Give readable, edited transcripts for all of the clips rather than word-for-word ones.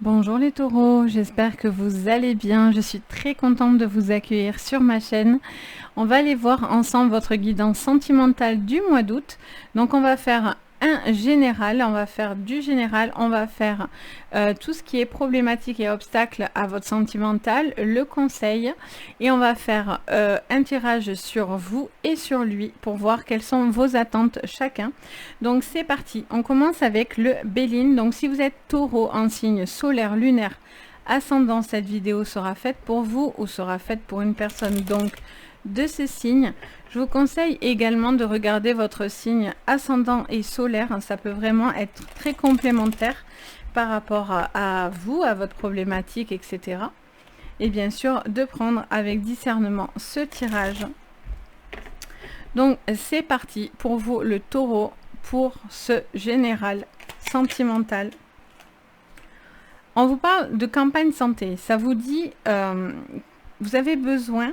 Bonjour les taureaux, j'espère que vous allez bien. Je suis très contente de vous accueillir sur ma chaîne. On va aller voir ensemble votre guidance sentimentale du mois d'août. Donc on va faire un général, on va faire du général, on va faire tout ce qui est problématique et obstacle à votre sentimental, le conseil, et on va faire un tirage sur vous et sur lui pour voir quelles sont vos attentes chacun. Donc c'est parti, on commence avec le Béline. Donc si vous êtes taureau en signe solaire, lunaire, ascendant, cette vidéo sera faite pour vous ou sera faite pour une personne donc de ces signes. Je vous conseille également de regarder votre signe ascendant et solaire, ça peut vraiment être très complémentaire par rapport à vous, à votre problématique, etc. Et bien sûr de prendre avec discernement ce tirage. Donc c'est parti pour vous le taureau, pour ce général sentimental. On vous parle de campagne santé, ça vous dit vous avez besoin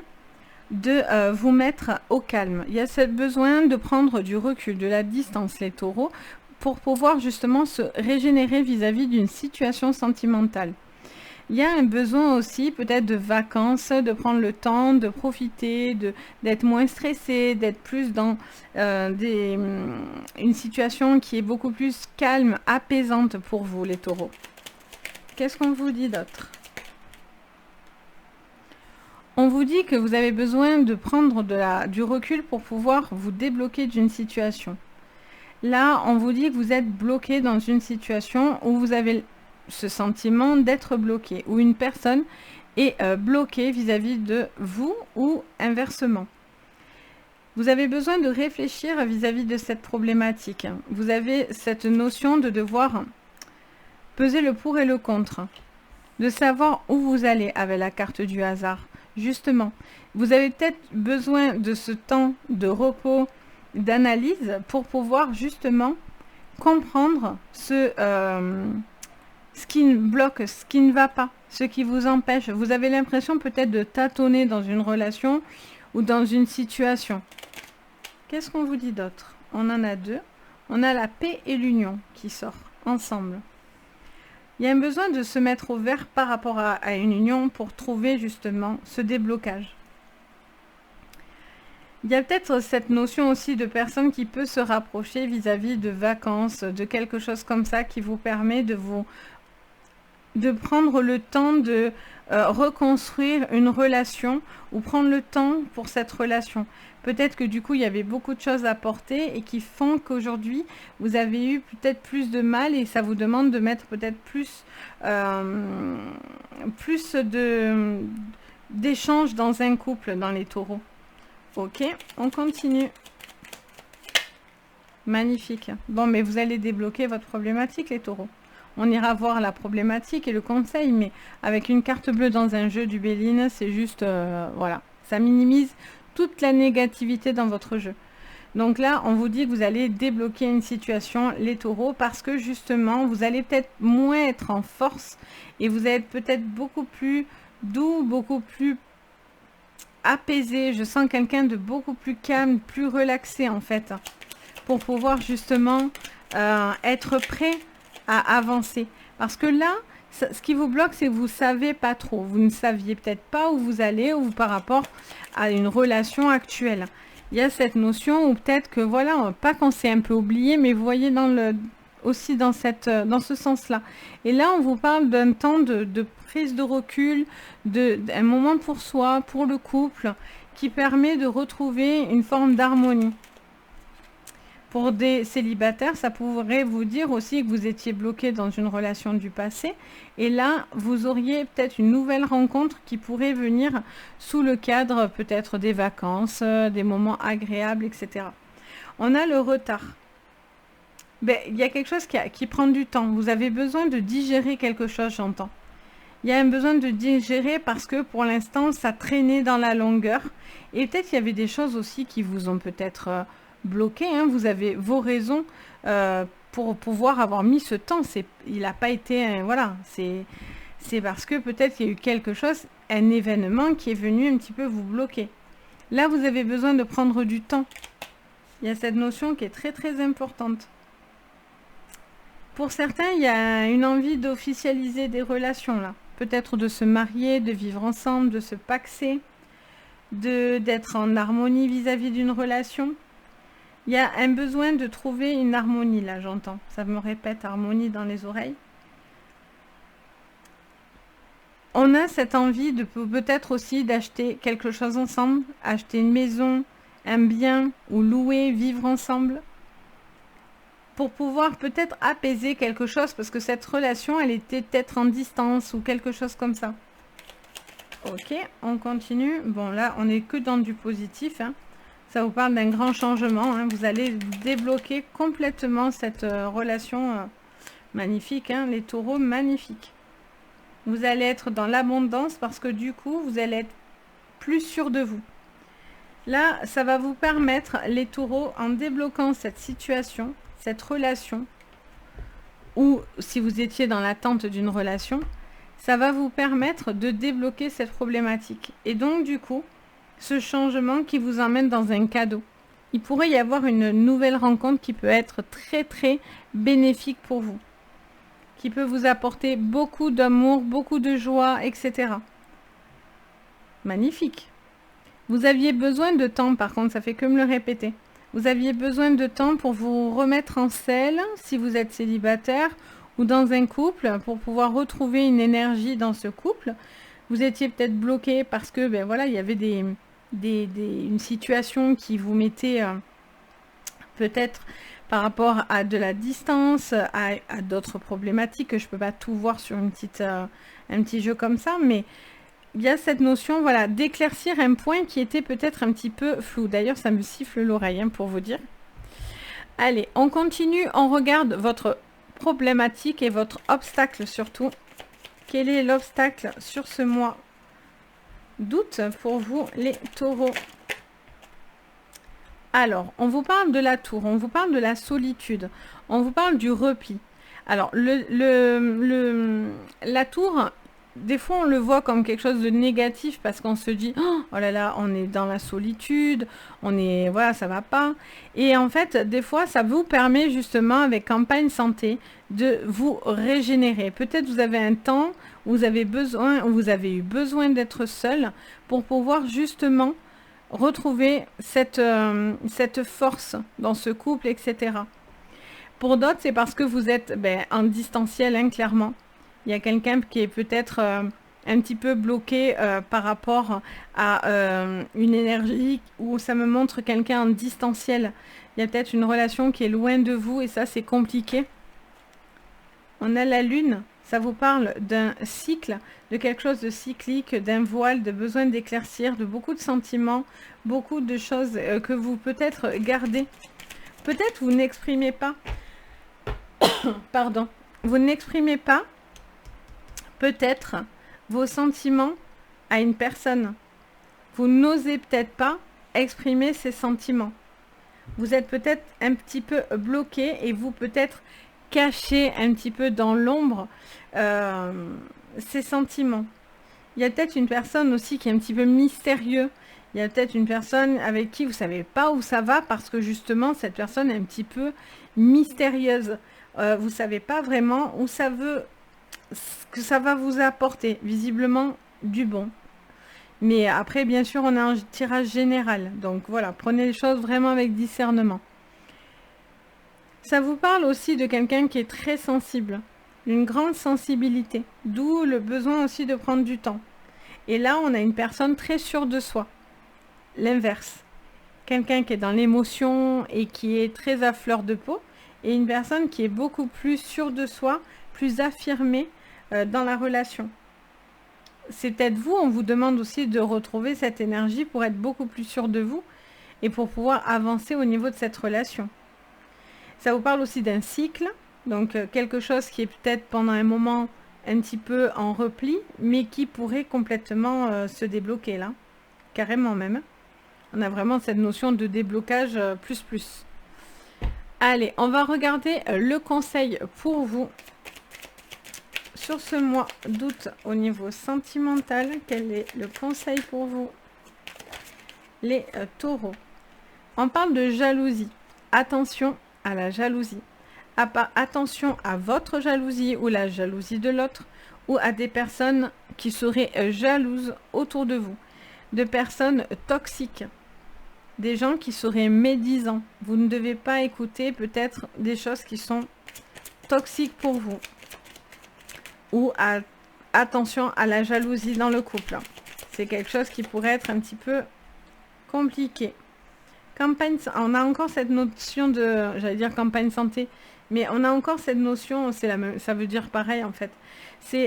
de vous mettre au calme. Il y a ce besoin de prendre du recul, de la distance, les taureaux, pour pouvoir justement se régénérer vis-à-vis d'une situation sentimentale. Il y a un besoin aussi peut-être de vacances, de prendre le temps, de profiter, d'être moins stressé, d'être plus dans une situation qui est beaucoup plus calme, apaisante pour vous les taureaux. Qu'est-ce qu'on vous dit d'autre ? On vous dit que vous avez besoin de prendre du recul pour pouvoir vous débloquer d'une situation. Là, on vous dit que vous êtes bloqué dans une situation où vous avez ce sentiment d'être bloqué, où une personne est bloquée vis-à-vis de vous ou inversement. Vous avez besoin de réfléchir vis-à-vis de cette problématique. Vous avez cette notion de devoir peser le pour et le contre, de savoir où vous allez avec la carte du hasard. Justement, vous avez peut-être besoin de ce temps de repos, d'analyse pour pouvoir justement comprendre ce qui bloque, ce qui ne va pas, ce qui vous empêche. Vous avez l'impression peut-être de tâtonner dans une relation ou dans une situation. Qu'est-ce qu'on vous dit d'autre? On en a deux. On a la paix et l'union qui sortent ensemble. Il y a un besoin de se mettre au vert par rapport à une union pour trouver justement ce déblocage. Il y a peut-être cette notion aussi de personne qui peut se rapprocher vis-à-vis de vacances, de quelque chose comme ça qui vous permet de prendre le temps de reconstruire une relation ou prendre le temps pour cette relation. Peut-être que du coup, il y avait beaucoup de choses à porter et qui font qu'aujourd'hui, vous avez eu peut-être plus de mal et ça vous demande de mettre peut-être plus d'échanges dans un couple, dans les taureaux. Ok, on continue. Magnifique. Bon, mais vous allez débloquer votre problématique, les taureaux. On ira voir la problématique et le conseil, mais avec une carte bleue dans un jeu du Béline, c'est juste, voilà, ça minimise toute la négativité dans votre jeu. Donc là, on vous dit que vous allez débloquer une situation, les taureaux, parce que justement, vous allez peut-être moins être en force et vous allez être peut-être beaucoup plus doux, beaucoup plus apaisé. Je sens quelqu'un de beaucoup plus calme, plus relaxé en fait, pour pouvoir justement être prêt à avancer. Parce que là, ce qui vous bloque, c'est que vous ne savez pas trop. Vous ne saviez peut-être pas où vous allez ou par rapport à une relation actuelle. Il y a cette notion où peut-être que, voilà, pas qu'on s'est un peu oublié, mais vous voyez aussi dans ce sens-là. Et là, on vous parle d'un temps de prise de recul, d'un moment pour soi, pour le couple, qui permet de retrouver une forme d'harmonie. Pour des célibataires, ça pourrait vous dire aussi que vous étiez bloqué dans une relation du passé. Et là, vous auriez peut-être une nouvelle rencontre qui pourrait venir sous le cadre peut-être des vacances, des moments agréables, etc. On a le retard. Ben, il y a quelque chose qui prend du temps. Vous avez besoin de digérer quelque chose, j'entends. Il y a un besoin de digérer parce que pour l'instant, ça traînait dans la longueur. Et peut-être qu'il y avait des choses aussi qui vous ont peut-être bloqué. Hein. Vous avez vos raisons pour pouvoir avoir mis ce temps. Il n'a pas été... voilà, c'est parce que peut-être qu'il y a eu quelque chose, un événement qui est venu un petit peu vous bloquer. Là, vous avez besoin de prendre du temps. Il y a cette notion qui est très très importante. Pour certains, il y a une envie d'officialiser des relations là. Peut-être de se marier, de vivre ensemble, de se paxer, d'être en harmonie vis-à-vis d'une relation. Il y a un besoin de trouver une harmonie là, j'entends. Ça me répète, harmonie dans les oreilles. On a cette envie de peut-être aussi d'acheter quelque chose ensemble, acheter une maison, un bien, ou louer, vivre ensemble, pour pouvoir peut-être apaiser quelque chose, parce que cette relation, elle était peut-être en distance, ou quelque chose comme ça. Ok, on continue. Bon, là, on n'est que dans du positif, hein. Ça vous parle d'un grand changement, hein. Vous allez débloquer complètement cette relation magnifique, hein. Les taureaux, magnifiques. Vous allez être dans l'abondance parce que du coup, vous allez être plus sûr de vous. Là, ça va vous permettre, les taureaux, en débloquant cette situation, cette relation, ou si vous étiez dans l'attente d'une relation, ça va vous permettre de débloquer cette problématique. Et donc, du coup, ce changement qui vous emmène dans un cadeau. Il pourrait y avoir une nouvelle rencontre qui peut être très, très bénéfique pour vous, qui peut vous apporter beaucoup d'amour, beaucoup de joie, etc. Magnifique. Vous aviez besoin de temps, par contre, ça fait que me le répéter. Vous aviez besoin de temps pour vous remettre en selle, si vous êtes célibataire, ou dans un couple, pour pouvoir retrouver une énergie dans ce couple. Vous étiez peut-être bloqué parce que, ben voilà, il y avait une situation qui vous mettait peut-être par rapport à de la distance, à d'autres problématiques, que je ne peux pas tout voir sur un petit jeu comme ça, mais il y a cette notion, voilà, d'éclaircir un point qui était peut-être un petit peu flou. D'ailleurs, ça me siffle l'oreille, hein, pour vous dire. Allez, on continue, on regarde votre problématique et votre obstacle surtout. Quel est l'obstacle sur ce mois d'août pour vous, les taureaux? Alors, on vous parle de la tour, on vous parle de la solitude, on vous parle du repli. Alors, la tour, des fois, on le voit comme quelque chose de négatif parce qu'on se dit « Oh là là, on est dans la solitude, voilà, ça va pas. » Et en fait, des fois, ça vous permet justement, avec Campagne Santé, de vous régénérer. Peut-être vous avez un temps où vous avez eu besoin d'être seul pour pouvoir justement retrouver cette force dans ce couple, etc. Pour d'autres, c'est parce que vous êtes en distanciel, hein, clairement. Il y a quelqu'un qui est peut-être un petit peu bloqué par rapport à une énergie où ça me montre quelqu'un en distanciel. Il y a peut-être une relation qui est loin de vous et ça, c'est compliqué. On a la lune. Ça vous parle d'un cycle, de quelque chose de cyclique, d'un voile, de besoin d'éclaircir, de beaucoup de sentiments, beaucoup de choses que vous peut-être gardez. Peut-être vous n'exprimez pas. Pardon. Vous n'exprimez pas peut-être vos sentiments à une personne. Vous n'osez peut-être pas exprimer ces sentiments. Vous êtes peut-être un petit peu bloqué et vous peut-être caché un petit peu dans l'ombre ces sentiments. Il y a peut-être une personne aussi qui est un petit peu mystérieuse. Il y a peut-être une personne avec qui vous ne savez pas où ça va parce que justement cette personne est un petit peu mystérieuse. Vous ne savez pas vraiment où ça veut, ce que ça va vous apporter. Visiblement du bon. Mais après, bien sûr, on a un tirage général. Donc voilà, prenez les choses vraiment avec discernement. Ça vous parle aussi de quelqu'un qui est très sensible, une grande sensibilité, d'où le besoin aussi de prendre du temps. Et là, on a une personne très sûre de soi. L'inverse. Quelqu'un qui est dans l'émotion et qui est très à fleur de peau, et une personne qui est beaucoup plus sûre de soi, plus affirmée dans la relation. C'est peut-être vous, on vous demande aussi de retrouver cette énergie pour être beaucoup plus sûr de vous et pour pouvoir avancer au niveau de cette relation. Ça vous parle aussi d'un cycle, donc quelque chose qui est peut-être pendant un moment un petit peu en repli, mais qui pourrait complètement se débloquer là, carrément même. On a vraiment cette notion de déblocage plus. Allez, on va regarder le conseil pour vous sur ce mois d'août au niveau sentimental. Quel est le conseil pour vous, les taureaux? On parle de jalousie. Attention à la jalousie. Attention à votre jalousie ou la jalousie de l'autre, ou à des personnes qui seraient jalouses autour de vous, de personnes toxiques, des gens qui seraient médisants. Vous ne devez pas écouter peut-être des choses qui sont toxiques pour vous. Ou attention à la jalousie dans le couple. C'est quelque chose qui pourrait être un petit peu compliqué. Campagne, on a encore cette notion de, j'allais dire campagne santé, mais on a encore cette notion, c'est la même, ça veut dire pareil en fait.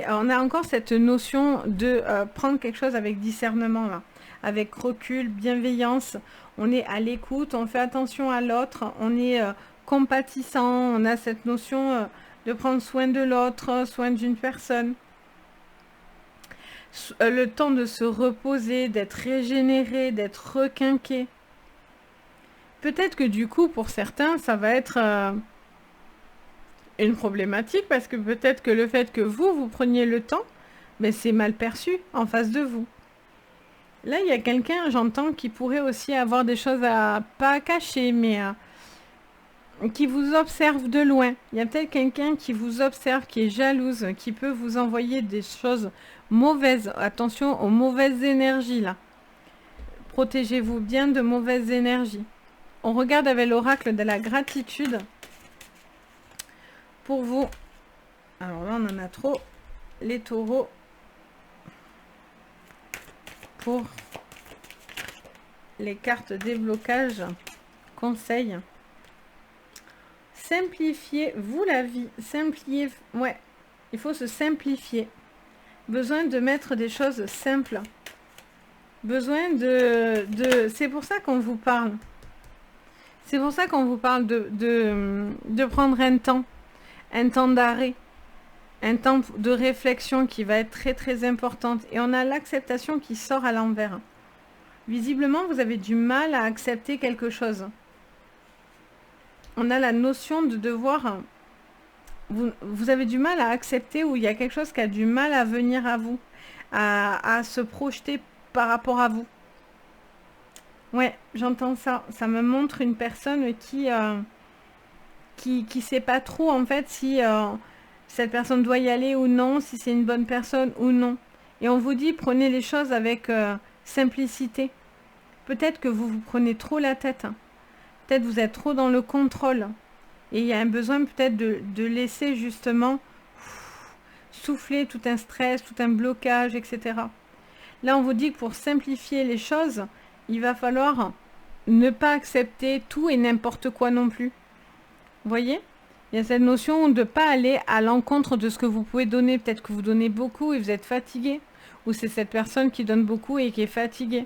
On a encore cette notion de prendre quelque chose avec discernement là, avec recul, bienveillance. On est à l'écoute, on fait attention à l'autre, on est compatissant, on a cette notion de prendre soin de l'autre, soin d'une personne. Le temps de se reposer, d'être régénéré, d'être requinqué. Peut-être que du coup, pour certains, ça va être une problématique parce que peut-être que le fait que vous preniez le temps, mais c'est mal perçu en face de vous. Là, il y a quelqu'un, j'entends, qui pourrait aussi avoir des choses pas à cacher, mais qui vous observe de loin. Il y a peut-être quelqu'un qui vous observe, qui est jalouse, qui peut vous envoyer des choses mauvaises. Attention aux mauvaises énergies, là. Protégez-vous bien de mauvaises énergies. On regarde avec l'oracle de la gratitude. Pour vous, alors là, on en a trop. Les taureaux. Pour les cartes déblocage, conseil. Simplifiez-vous la vie. Simplifiez, ouais, il faut se simplifier. Besoin de mettre des choses simples. Besoin c'est pour ça qu'on vous parle. C'est pour ça qu'on vous parle de prendre un temps d'arrêt, un temps de réflexion qui va être très très importante. Et on a l'acceptation qui sort à l'envers. Visiblement, vous avez du mal à accepter quelque chose. On a la notion de devoir... Vous avez du mal à accepter ou il y a quelque chose qui a du mal à venir à vous, à se projeter par rapport à vous. Ouais, j'entends ça. Ça me montre une personne qui sait pas trop en fait si cette personne doit y aller ou non, si c'est une bonne personne ou non. Et on vous dit, prenez les choses avec simplicité. Peut-être que vous prenez trop la tête. Peut-être vous êtes trop dans le contrôle. Et il y a un besoin peut-être de laisser justement souffler tout un stress, tout un blocage, etc. Là, on vous dit que pour simplifier les choses, il va falloir ne pas accepter tout et n'importe quoi non plus. Vous voyez? Il y a cette notion de ne pas aller à l'encontre de ce que vous pouvez donner. Peut-être que vous donnez beaucoup et vous êtes fatigué. Ou c'est cette personne qui donne beaucoup et qui est fatiguée.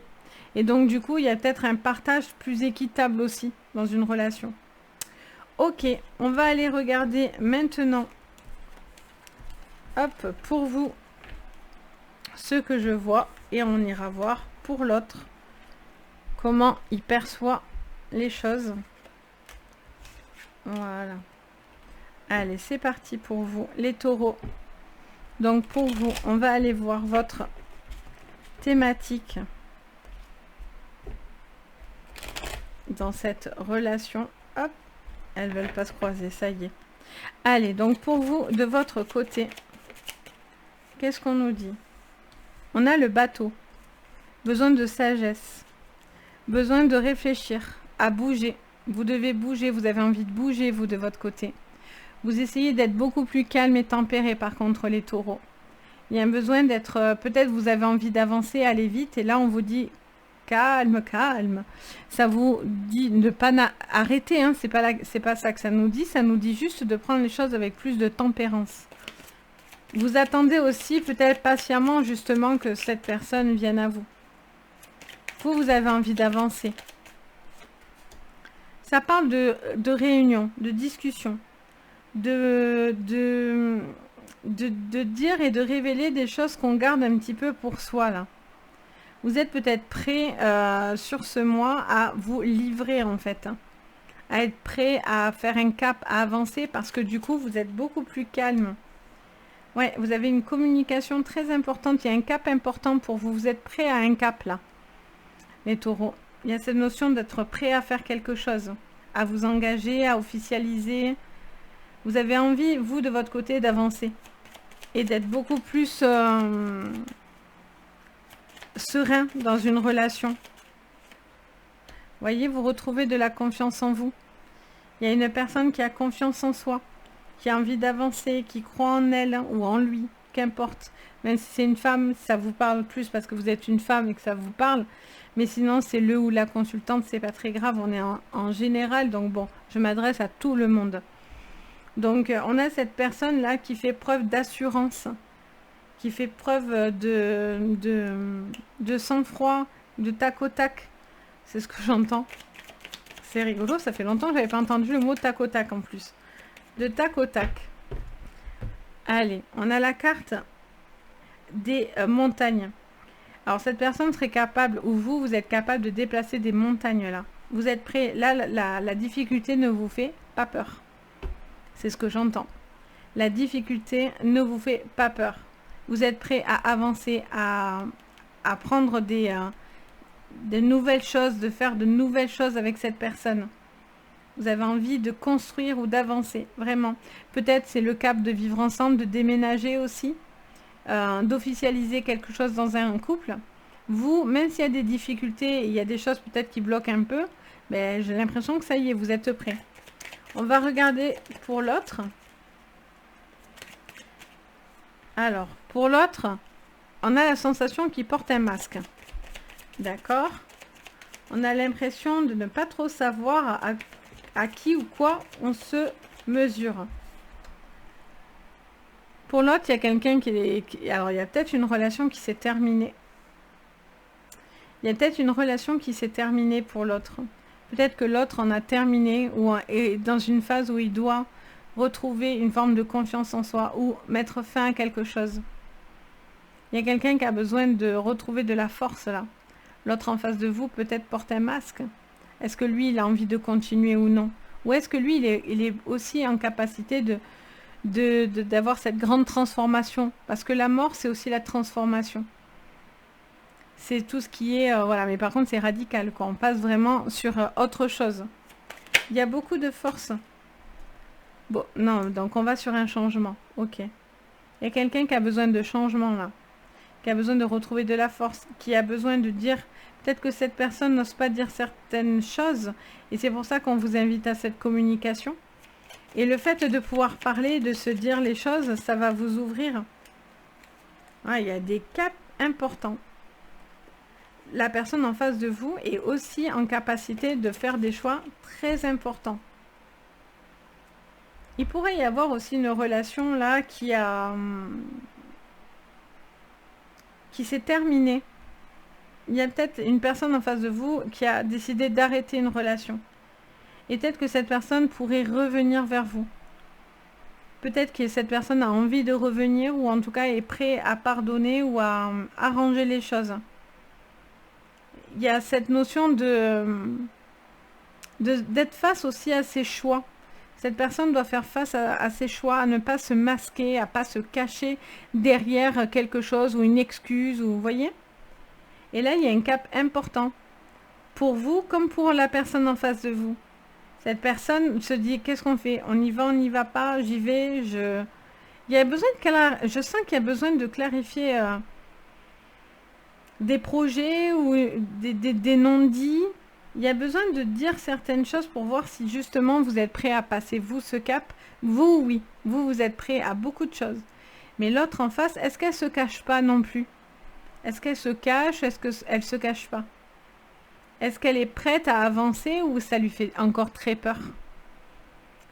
Et donc, du coup, il y a peut-être un partage plus équitable aussi dans une relation. Ok, on va aller regarder maintenant, hop, pour vous, ce que je vois. Et on ira voir pour l'autre comment il perçoit les choses. Voilà. Allez, c'est parti pour vous, les taureaux. Donc, pour vous, on va aller voir votre thématique dans cette relation. Hop, elles veulent pas se croiser, ça y est. Allez, donc pour vous, de votre côté, qu'est-ce qu'on nous dit? On a le bateau. Besoin de sagesse. Besoin de réfléchir, à bouger. Vous devez bouger, vous avez envie de bouger, vous, de votre côté. Vous essayez d'être beaucoup plus calme et tempéré, par contre, les taureaux. Il y a un besoin d'être... peut-être vous avez envie d'avancer, aller vite, et là, on vous dit... Calme, calme. Ça vous dit de ne pas arrêter, hein. C'est pas ça que ça nous dit juste de prendre les choses avec plus de tempérance. Vous attendez aussi peut-être patiemment justement que cette personne vienne à vous. Vous avez envie d'avancer. Ça parle de réunion, de discussion, de dire et de révéler des choses qu'on garde un petit peu pour soi là. Vous êtes peut-être prêt sur ce mois à vous livrer en fait, hein, à être prêt à faire un cap, à avancer parce que du coup vous êtes beaucoup plus calme. Ouais, vous avez une communication très importante, il y a un cap important pour vous, vous êtes prêt à un cap là, les taureaux. Il y a cette notion d'être prêt à faire quelque chose, à vous engager, à officialiser. Vous avez envie, vous, de votre côté, d'avancer. Et d'être beaucoup plus serein dans une relation. Voyez, vous retrouvez de la confiance en vous. Il y a une personne qui a confiance en soi, qui a envie d'avancer, qui croit en elle ou en lui, qu'importe. Même si c'est une femme, ça vous parle plus parce que vous êtes une femme et que ça vous parle. Mais sinon, c'est le ou la consultante, c'est pas très grave, on est en général. Donc bon, je m'adresse à tout le monde. Donc on a cette personne-là qui fait preuve d'assurance, qui fait preuve de sang-froid, de tac au tac. C'est ce que j'entends. C'est rigolo, ça fait longtemps que je n'avais pas entendu le mot tac au tac en plus. De tac au tac. Allez, on a la carte des montagnes. Alors cette personne serait capable, ou vous êtes capable de déplacer des montagnes là. Vous êtes prêt, là la difficulté ne vous fait pas peur. C'est ce que j'entends. La difficulté ne vous fait pas peur. Vous êtes prêt à avancer, à prendre de nouvelles choses, de faire de nouvelles choses avec cette personne. Vous avez envie de construire ou d'avancer, vraiment. Peut-être c'est le cap de vivre ensemble, de déménager aussi, d'officialiser quelque chose dans un couple. Vous, même s'il y a des difficultés, il y a des choses peut-être qui bloquent un peu, mais j'ai l'impression que ça y est, vous êtes prêts. On va regarder pour l'autre. Alors, pour l'autre, on a la sensation qu'il porte un masque. D'accord? On a l'impression de ne pas trop savoir à qui ou quoi on se mesure. Pour l'autre, il y a quelqu'un alors, il y a peut-être une relation qui s'est terminée. Il y a peut-être une relation qui s'est terminée pour l'autre. Peut-être que l'autre en a terminé ou est dans une phase où il doit retrouver une forme de confiance en soi ou mettre fin à quelque chose. Il y a quelqu'un qui a besoin de retrouver de la force là. L'autre en face de vous peut-être porte un masque. Est-ce que lui, il a envie de continuer ou non? Ou est-ce que lui, il est aussi en capacité d'avoir cette grande transformation? Parce que la mort, c'est aussi la transformation. C'est tout ce qui est... voilà, mais par contre, c'est radical, quoi. On passe vraiment sur autre chose. Il y a beaucoup de force. Bon, non, donc on va sur un changement. Ok. Il y a quelqu'un qui a besoin de changement, là. Qui a besoin de retrouver de la force. Qui a besoin de dire... Peut-être que cette personne n'ose pas dire certaines choses. Et c'est pour ça qu'on vous invite à cette communication. Et le fait de pouvoir parler, de se dire les choses, ça va vous ouvrir. Ah, il y a des caps importants. La personne en face de vous est aussi en capacité de faire des choix très importants. Il pourrait y avoir aussi une relation là qui s'est terminée. Il y a peut-être une personne en face de vous qui a décidé d'arrêter une relation. Et peut-être que cette personne pourrait revenir vers vous. Peut-être que cette personne a envie de revenir ou en tout cas est prêt à pardonner ou à arranger les choses. Il y a cette notion d'être face aussi à ses choix. Cette personne doit faire face à ses choix, à ne pas se masquer, à ne pas se cacher derrière quelque chose ou une excuse, ou vous voyez. Et là, il y a un cap important. Pour vous comme pour la personne en face de vous. Cette personne se dit, qu'est-ce qu'on fait? On y va pas, j'y vais, Il y a besoin je sens qu'il y a besoin de clarifier des projets ou des non-dits. Il y a besoin de dire certaines choses pour voir si justement vous êtes prêt à passer vous ce cap. Vous, oui. Vous êtes prêt à beaucoup de choses. Mais l'autre en face, est-ce qu'elle se cache pas non plus? Est-ce qu'elle se cache? Est-ce qu'elle se cache pas? Est-ce qu'elle est prête à avancer ou ça lui fait encore très peur?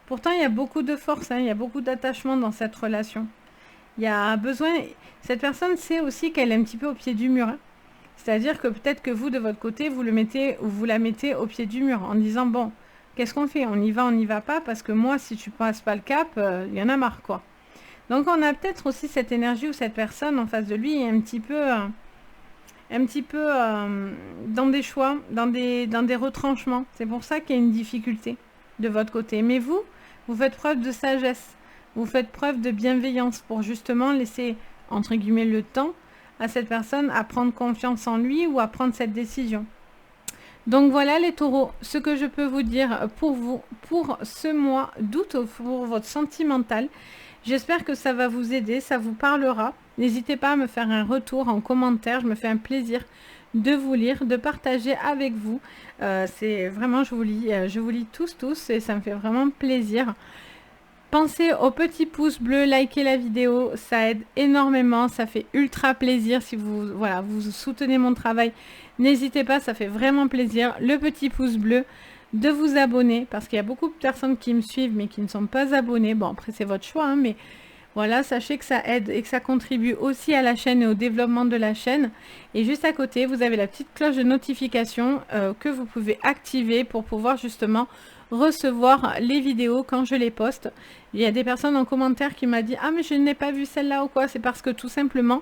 Pourtant, il y a beaucoup de force, hein, il y a beaucoup d'attachement dans cette relation. Il y a besoin... Cette personne sait aussi qu'elle est un petit peu au pied du mur. Hein. C'est-à-dire que peut-être que vous, de votre côté, vous la mettez au pied du mur en disant, bon, qu'est-ce qu'on fait? On y va pas parce que moi, si tu passes pas le cap, il y en a marre, quoi. Donc, on a peut-être aussi cette énergie où cette personne en face de lui est un petit peu dans des choix, dans des retranchements. C'est pour ça qu'il y a une difficulté de votre côté. Mais vous faites preuve de sagesse. Vous faites preuve de bienveillance pour justement laisser, entre guillemets, le temps à cette personne à prendre confiance en lui ou à prendre cette décision. Donc voilà les taureaux, ce que je peux vous dire pour vous, pour ce mois d'août, pour votre sentimental. J'espère que ça va vous aider, ça vous parlera. N'hésitez pas à me faire un retour en commentaire, je me fais un plaisir de vous lire, de partager avec vous. C'est vraiment, je vous lis tous et ça me fait vraiment plaisir. Pensez au petit pouce bleu, likez la vidéo, ça aide énormément, ça fait ultra plaisir si vous, voilà, vous soutenez mon travail. N'hésitez pas, ça fait vraiment plaisir. Le petit pouce bleu, de vous abonner, parce qu'il y a beaucoup de personnes qui me suivent mais qui ne sont pas abonnées. Bon, après c'est votre choix, hein, mais voilà, sachez que ça aide et que ça contribue aussi à la chaîne et au développement de la chaîne. Et juste à côté, vous avez la petite cloche de notification que vous pouvez activer pour pouvoir justement recevoir les vidéos quand je les poste. Il y a des personnes en commentaire qui m'ont dit « Ah, mais je n'ai pas vu celle-là ou quoi ?» C'est parce que tout simplement,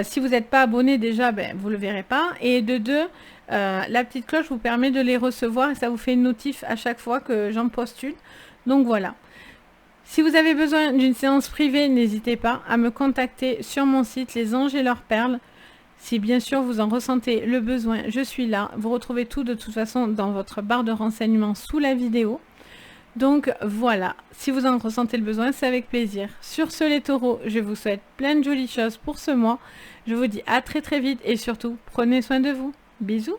si vous n'êtes pas abonné déjà, ben, vous ne le verrez pas. Et de deux, la petite cloche vous permet de les recevoir et ça vous fait une notif à chaque fois que j'en poste une. Donc voilà. Si vous avez besoin d'une séance privée, n'hésitez pas à me contacter sur mon site Les Anges et leurs perles. Si bien sûr vous en ressentez le besoin, je suis là. Vous retrouvez tout de toute façon dans votre barre de renseignements sous la vidéo. Donc voilà, si vous en ressentez le besoin, c'est avec plaisir. Sur ce les taureaux, je vous souhaite plein de jolies choses pour ce mois. Je vous dis à très vite et surtout, prenez soin de vous. Bisous.